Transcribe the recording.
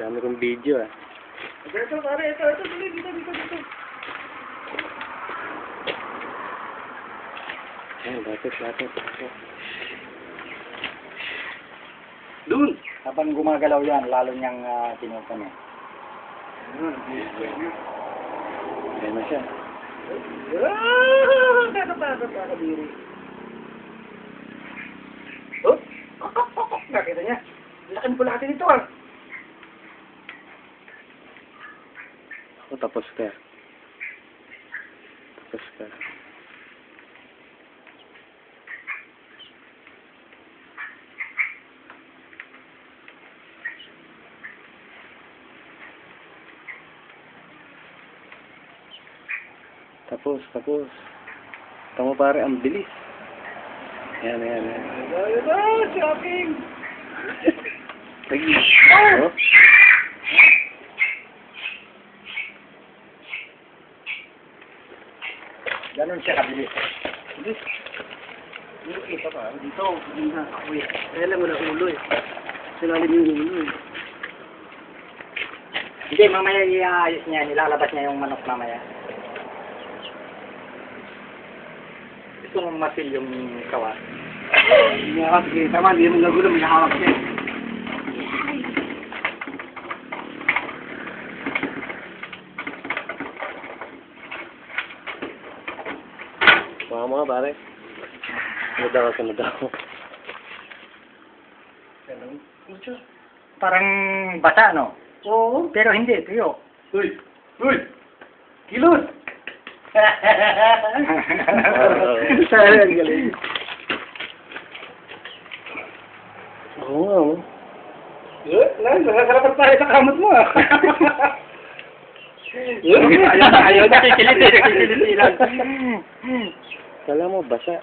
Dami kong video ah. Ito, pare, ito, dito. Ayun, lapit. Doon! Habang gumagalaw yan, lalo niyang tinupa niya. Ayun na siya. Kakadiri. Oh! Nakita niya. Lakan po natin ito ah. Oh, tapos ka. Tapos. Tama pare, ang bilis. Yan. Shopping! Lagi. Oh. Ganon siya kabilis. Dito kita pa. Dito, hindi na. Kuya. Kaya lang wala ulo eh. Silalim yung ulo eh. Hindi, mamaya iayos niya, nilalabas niya yung manok mamaya. Gusto mong masil yung kawa. Sige, tama, hindi mo nagulo, may hawak siya. Mga pare. Mudaw. Parang basa, no? Oo. Pero hindi, tuyo. Uy! Kilos! Sayang, galing. Oo nga, no? Nakasarapan tayo sa kamot mo ah. Ayaw na, kikiliti lang. Kala mo, basa.